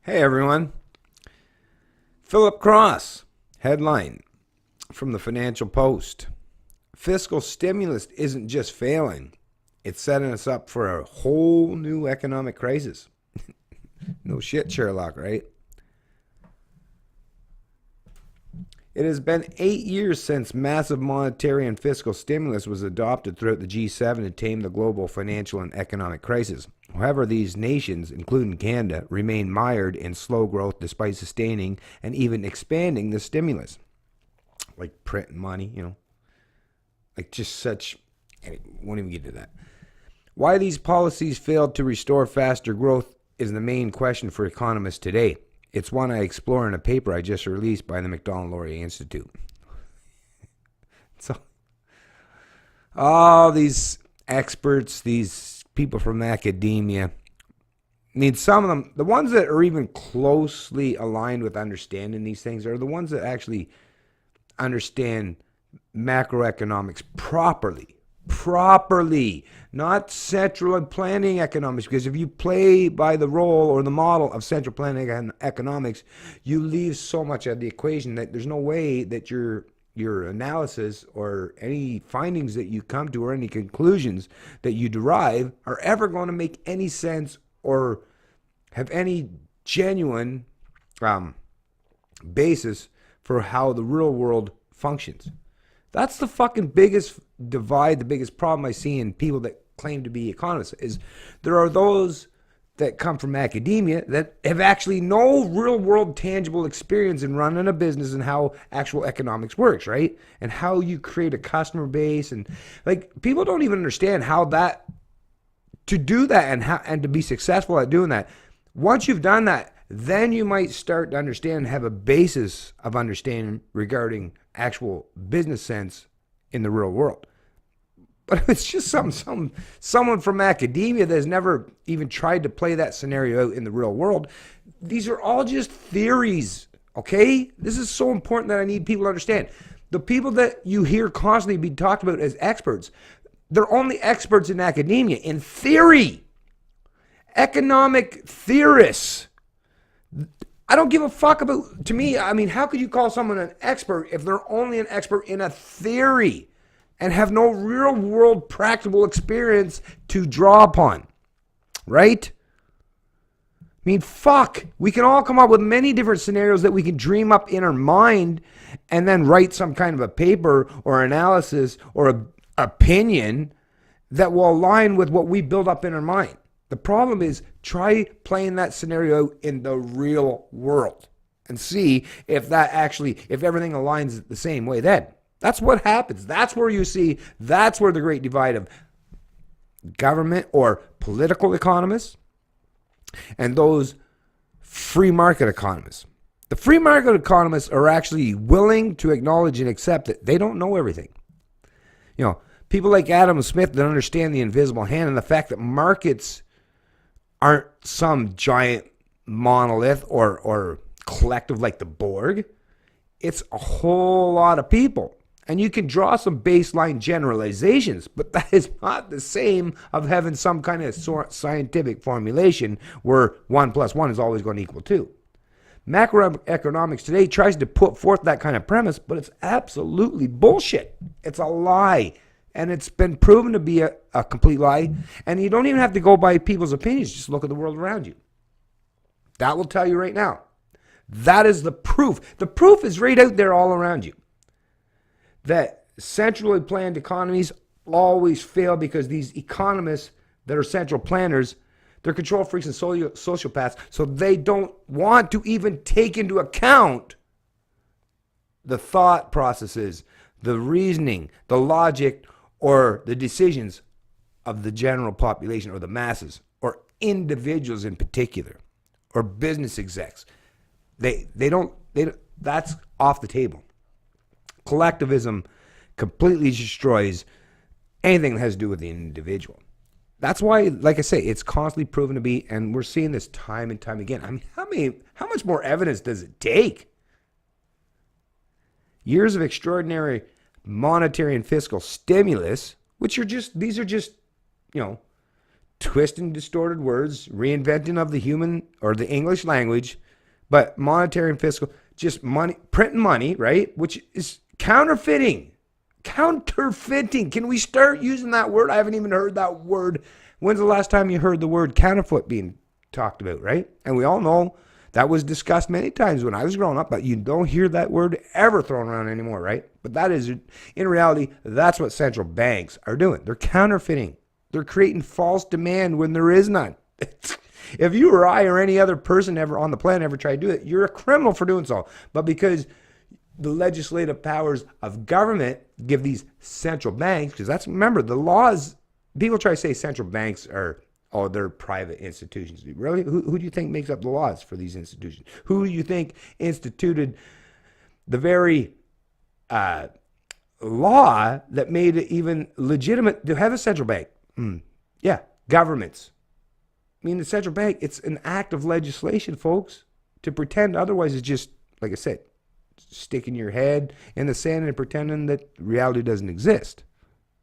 Hey everyone. Philip Cross, headline from the Financial Post. Fiscal stimulus isn't just failing, it's setting us up for a whole new economic crisis. No shit, Sherlock, right? It has been 8 years since massive monetary and fiscal stimulus was adopted throughout the G7 to tame the global financial and economic crisis. However, these nations, including Canada, remain mired in slow growth despite sustaining and even expanding the stimulus. Like printing money, like just such. Anyway, won't even get to that. Why these policies failed to restore faster growth is the main question for economists today. It's one I explore in a paper I just released by the Macdonald-Laurier Institute. So, all these experts, these people from academia, some of them, the ones that are even closely aligned with understanding these things are the ones that actually understand macroeconomics properly, not central planning economics, because if you play by the role or the model of central planning economics, you leave so much of the equation that there's no way that your analysis or any findings that you come to or any conclusions that you derive are ever going to make any sense or have any genuine basis for how the real world functions. That's the fucking biggest divide, the biggest problem I see in people that claim to be economists, is there are those that come from academia that have actually no real world tangible experience in running a business and how actual economics works, right? And how you create a customer base, and like people don't even understand how that, to do that and to be successful at doing that. Once you've done that, then you might start to understand and have a basis of understanding regarding actual business sense in the real world. But if it's just someone from academia that has never even tried to play that scenario out in the real world, these are all just theories, okay? This is so important that I need people to understand. The people that you hear constantly be talked about as experts, they're only experts in academia, in theory. Economic theorists. I don't give a fuck about, to me, how could you call someone an expert if they're only an expert in a theory and have no real world practical experience to draw upon, right? Fuck. We can all come up with many different scenarios that we can dream up in our mind and then write some kind of a paper or analysis or an opinion that will align with what we build up in our mind. The problem is, try playing that scenario in the real world and see if everything aligns the same way then. That's what happens. That's where that's where the great divide of government or political economists and those free market economists. The free market economists are actually willing to acknowledge and accept that they don't know everything. People like Adam Smith that understand the invisible hand and the fact that markets aren't some giant monolith or collective like the Borg. It's a whole lot of people. And you can draw some baseline generalizations, but that is not the same of having some kind of scientific formulation where 1 + 1 is always going to equal 2. Macroeconomics today tries to put forth that kind of premise, but it's absolutely bullshit. It's a lie. And it's been proven to be a complete lie. And you don't even have to go by people's opinions. Just look at the world around you. That will tell you right now. That is the proof. The proof is right out there all around you. That centrally planned economies always fail because these economists that are central planners, they're control freaks and sociopaths. So they don't want to even take into account the thought processes, the reasoning, the logic, or the decisions of the general population or the masses or individuals in particular or business execs. They don't, that's off the table. Collectivism completely destroys anything that has to do with the individual. That's why, like I say, it's constantly proven to be, and we're seeing this time and time again. How much more evidence does it take? Years of extraordinary monetary and fiscal stimulus, these are just twisting distorted words, reinventing of the human or the English language, but monetary and fiscal, just money, printing money, right? Which is counterfeiting. Counterfeiting. Can we start using that word? I haven't even heard that word. When's the last time you heard the word counterfeit being talked about, right? And we all know that was discussed many times when I was growing up, but you don't hear that word ever thrown around anymore, right? But that is, in reality, that's what central banks are doing. They're counterfeiting. They're creating false demand when there is none. If you or I or any other person ever on the planet ever tried to do it, you're a criminal for doing so. But because the legislative powers of government give these central banks, because that's, remember, the laws, people try to say central banks are, oh, they're private institutions. Really? Who do you think makes up the laws for these institutions? Who do you think instituted the very law that made it even legitimate to have a central bank? Yeah, governments. I mean, the central bank, it's an act of legislation, folks. To pretend otherwise is just, like I said, sticking your head in the sand and pretending that reality doesn't exist.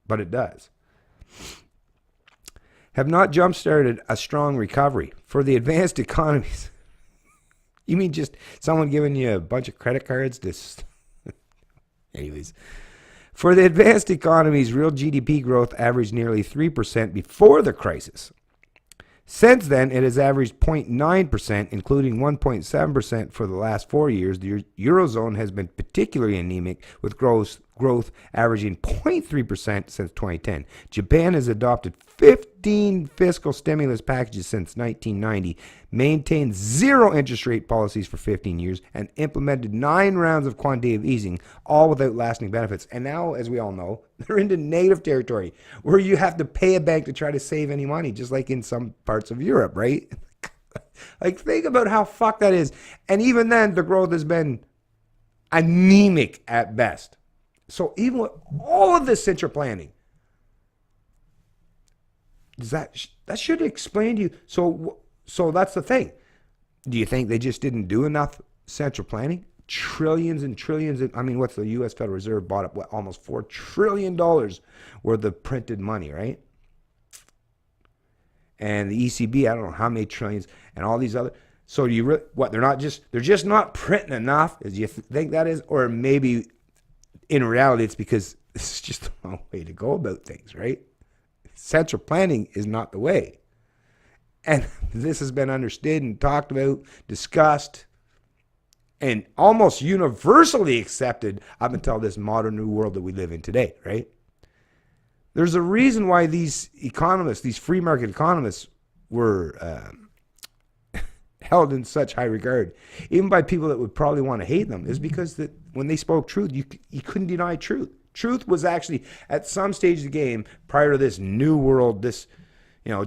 But it does. Have not jump-started a strong recovery for the advanced economies. You mean just someone giving you a bunch of credit cards? Anyways. For the advanced economies, real GDP growth averaged nearly 3% before the crisis. Since then, it has averaged 0.9%, including 1.7% for the last 4 years. The Eurozone has been particularly anemic, with growth averaging 0.3% since 2010. Japan has adopted 15 fiscal stimulus packages since 1990, maintained zero interest rate policies for 15 years, and implemented 9 rounds of quantitative easing, all without lasting benefits. And now, as we all know, they're into negative territory, where you have to pay a bank to try to save any money, just like in some parts of Europe, right? Like, think about how fucked that is. And even then, the growth has been anemic at best. So even with all of this central planning, does that should explain to you. So that's the thing. Do you think they just didn't do enough central planning? Trillions and trillions. I mean, what's the U.S. Federal Reserve bought up? What, almost $4 trillion worth of printed money, right? And the ECB, I don't know how many trillions, and all these other. So do you what? They're just not printing enough. Do you think that is, or maybe in reality it's because it's just the wrong way to go about things, right? Central planning is not the way. And this has been understood and talked about, discussed, and almost universally accepted up until this modern new world that we live in today, right? There's a reason why these economists, these free market economists, were held in such high regard, even by people that would probably want to hate them, is because that when they spoke truth, you couldn't deny truth. Truth was actually, at some stage of the game, prior to this new world, this,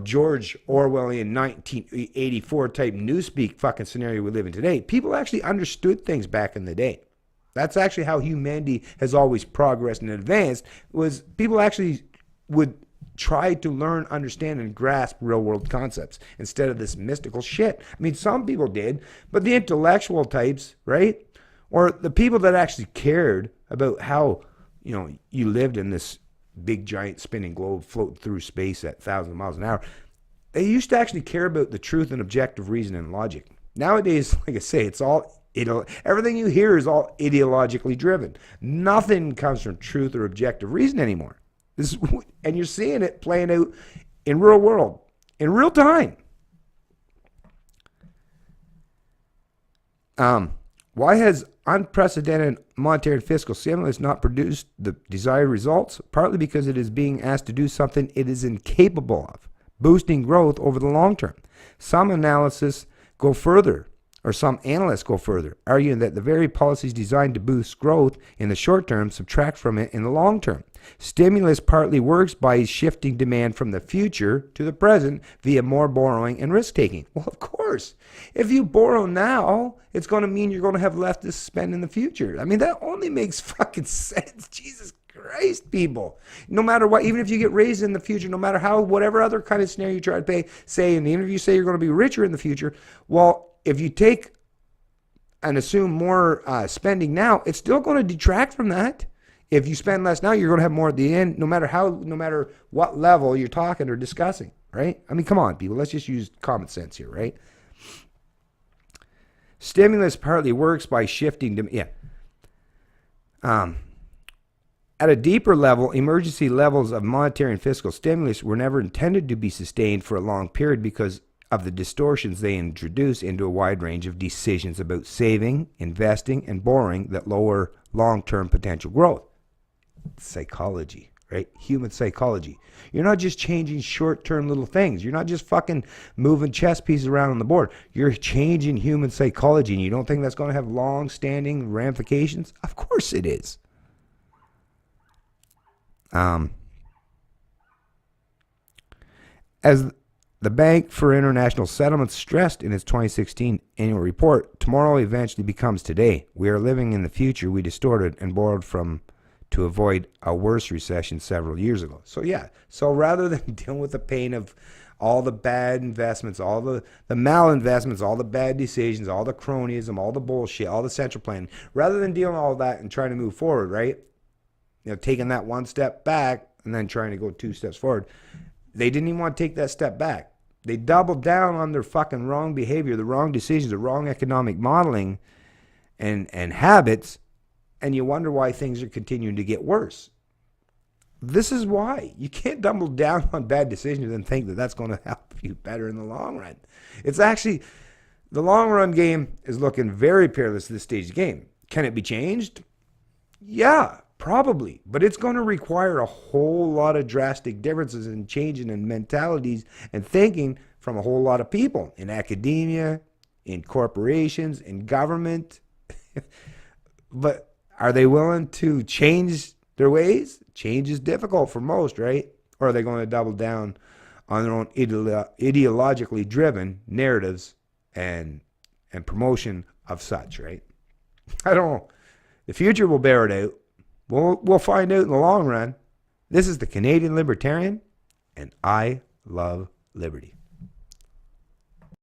George Orwellian 1984 type newspeak fucking scenario we live in today, people actually understood things back in the day. That's actually how humanity has always progressed and advanced, was people actually would try to learn, understand, and grasp real world concepts instead of this mystical shit. I mean, some people did, but the intellectual types, right? Or the people that actually cared about how, you lived in this big giant spinning globe floating through space at 1,000 miles an hour. They used to actually care about the truth and objective reason and logic. Nowadays, like I say, it's all everything you hear is all ideologically driven. Nothing comes from truth or objective reason anymore. And you're seeing it playing out in real world, in real time. Why has unprecedented monetary and fiscal stimulus not produced the desired results? Partly because it is being asked to do something it is incapable of, boosting growth over the long term. Some analysts go further, or some analysts go further, arguing that the very policies designed to boost growth in the short term subtract from it in the long term. Stimulus partly works by shifting demand from the future to the present via more borrowing and risk-taking. Well, of course. If you borrow now, it's going to mean you're going to have left to spend in the future. I mean, that only makes fucking sense. Jesus Christ, people. No matter what, even if you get raised in the future, no matter how, whatever other kind of scenario you try to pay, say in the interview, say you're going to be richer in the future. Well, if you take and assume more spending now, it's still going to detract from that. If you spend less now, you're going to have more at the end, no matter what level you're talking or discussing. right? I mean, come on, people. Let's just use common sense here, right? Stimulus partly works by shifting to, at a deeper level, emergency levels of monetary and fiscal stimulus were never intended to be sustained for a long period because of the distortions they introduce into a wide range of decisions about saving, investing, and borrowing that lower long-term potential growth. Psychology, right? Human psychology. You're not just changing short-term little things. You're not just fucking moving chess pieces around on the board. You're changing human psychology, and you don't think that's going to have long-standing ramifications? Of course it is. As the Bank for International Settlements stressed in its 2016 annual report, tomorrow eventually becomes today. We are living in the future we distorted and borrowed from to avoid a worse recession several years ago. So rather than dealing with the pain of all the bad investments, all the malinvestments, all the bad decisions, all the cronyism, all the bullshit, all the central planning, rather than dealing with all that and trying to move forward, right? Taking that one step back and then trying to go 2 steps forward. They didn't even want to take that step back. They doubled down on their fucking wrong behavior, the wrong decisions, the wrong economic modeling and habits, and you wonder why things are continuing to get worse. This is why. You can't double down on bad decisions and think that that's going to help you better in the long run. It's actually, the long run game is looking very perilous at this stage of the game. Can it be changed? Yeah. Probably, but it's going to require a whole lot of drastic differences in changing in mentalities and thinking from a whole lot of people in academia, in corporations, in government. But are they willing to change their ways? Change is difficult for most, right? Or are they going to double down on their own ideologically driven narratives and promotion of such, right? I don't know. The future will bear it out. We'll find out in the long run. This is the Canadian Libertarian, and I love liberty.